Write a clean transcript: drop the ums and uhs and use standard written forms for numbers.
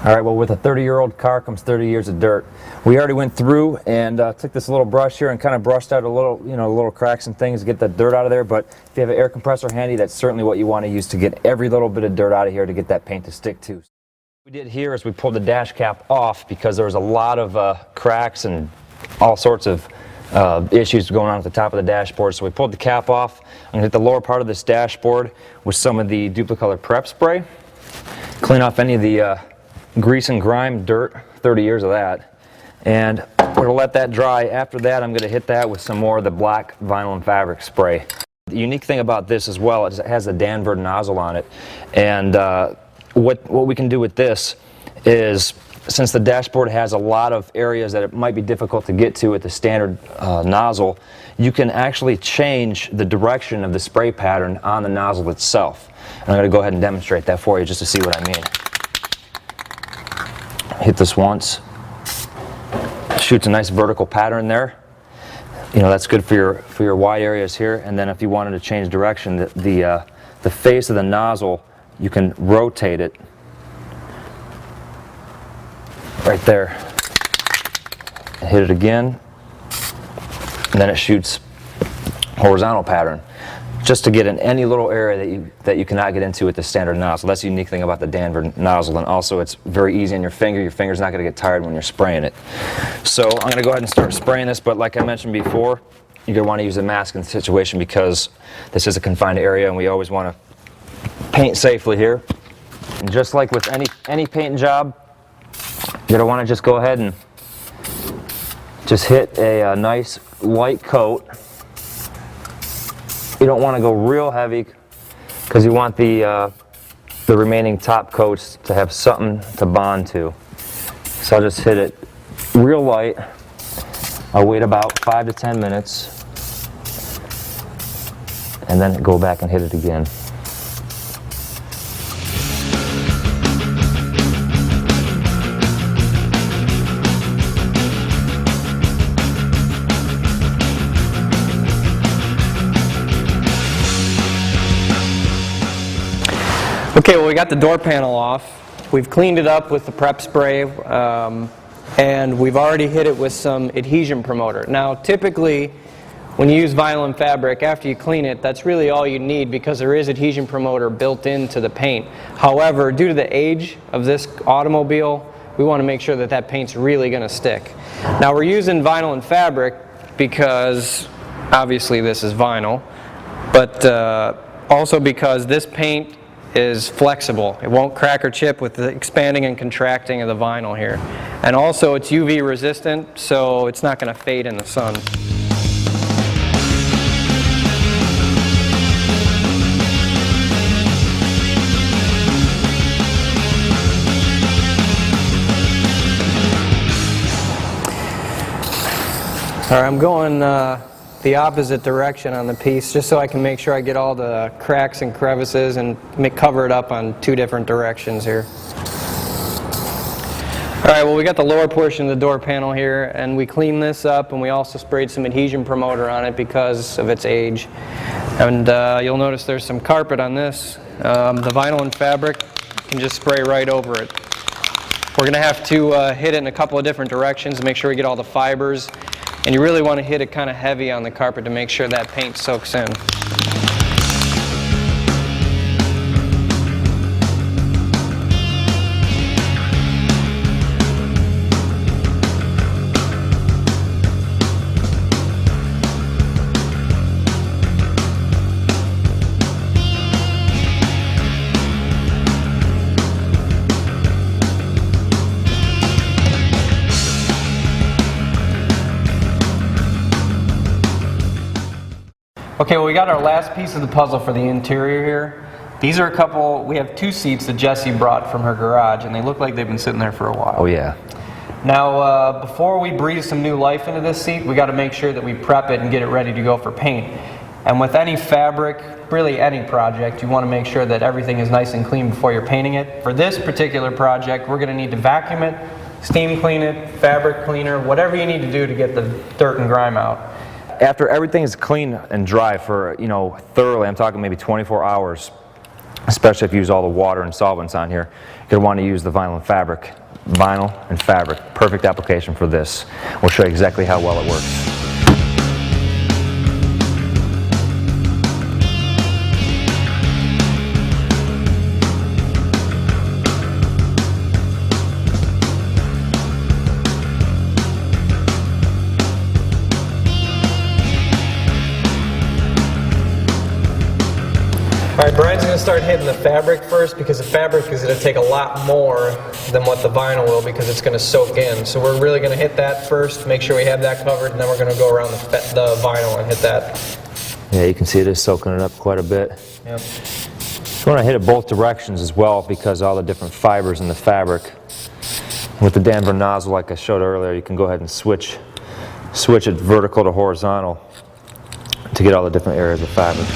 All right, well, with a 30-year-old car comes 30 years of dirt. We already went through and took this little brush here and kind of brushed out a little, little cracks and things to get the dirt out of there. But if you have an air compressor handy, that's certainly what you want to use to get every little bit of dirt out of here to get that paint to stick to. What we did here is we pulled the dash cap off because there was a lot of cracks and all sorts of issues going on at the top of the dashboard. So we pulled the cap off. I'm going to hit the lower part of this dashboard with some of the Dupli-Color prep spray. Clean off any of the grease and grime, dirt, 30 years of that. And we're going to let that dry. After that, I'm going to hit that with some more of the black vinyl and fabric spray. The unique thing about this as well is it has a Danvers nozzle on it. And what we can do with this is, since the dashboard has a lot of areas that it might be difficult to get to with the standard nozzle, you can actually change the direction of the spray pattern on the nozzle itself. And I'm going to go ahead and demonstrate that for you just to see what I mean. Hit this once, shoots a nice vertical pattern there. That's good for your wide areas here. And then if you wanted to change direction, the face of the nozzle, you can rotate it right there. Hit it again, and then it shoots horizontal pattern, just to get in any little area that you cannot get into with the standard nozzle. That's the unique thing about the Danvers nozzle, and also it's very easy on your finger. Your finger's not going to get tired when you're spraying it. So I'm going to go ahead and start spraying this, but like I mentioned before, you're going to want to use a mask in the situation because this is a confined area and we always want to paint safely here. And just like with any paint job, you're going to want to just go ahead and just hit a nice light coat. You don't want to go real heavy because you want the remaining top coats to have something to bond to. So I'll just hit it real light. I'll wait about 5 to 10 minutes and then go back and hit it again. Okay, well, we got the door panel off. We've cleaned it up with the prep spray, and we've already hit it with some adhesion promoter. Now, typically, when you use vinyl and fabric, after you clean it, that's really all you need because there is adhesion promoter built into the paint. However, due to the age of this automobile, we want to make sure that that paint's really going to stick. Now, we're using vinyl and fabric because, obviously, this is vinyl, but also because this paint is flexible. It won't crack or chip with the expanding and contracting of the vinyl here. And also it's UV resistant, so it's not going to fade in the sun. All right, I'm going the opposite direction on the piece just so I can make sure I get all the cracks and crevices and cover it up on 2 different directions here. All right, well, we got the lower portion of the door panel here, and we cleaned this up, and we also sprayed some adhesion promoter on it because of its age. And you'll notice there's some carpet on this. The vinyl and fabric can just spray right over it. We're going to have to hit it in a couple of different directions to make sure we get all the fibers. And you really want to hit it kind of heavy on the carpet to make sure that paint soaks in. Okay, well, we got our last piece of the puzzle for the interior here. These are we have 2 seats that Jessie brought from her garage, and they look like they've been sitting there for a while. Oh yeah. Now, before we breathe some new life into this seat, we got to make sure that we prep it and get it ready to go for paint. And with any fabric, really any project, you want to make sure that everything is nice and clean before you're painting it. For this particular project, we're going to need to vacuum it, steam clean it, fabric cleaner, whatever you need to do to get the dirt and grime out. After everything is clean and dry for, thoroughly, I'm talking maybe 24 hours, especially if you use all the water and solvents on here. You're going to want to use the vinyl and fabric. Vinyl and fabric, perfect application for this. We'll show you exactly how well it works. All right, Brian's going to start hitting the fabric first because the fabric is going to take a lot more than what the vinyl will because it's going to soak in. So we're really going to hit that first, make sure we have that covered, and then we're going to go around the vinyl and hit that. Yeah, you can see it is soaking it up quite a bit. Yep. You want to hit it both directions as well because all the different fibers in the fabric. With the Danver nozzle, like I showed earlier, you can go ahead and switch it vertical to horizontal to get all the different areas of fabric.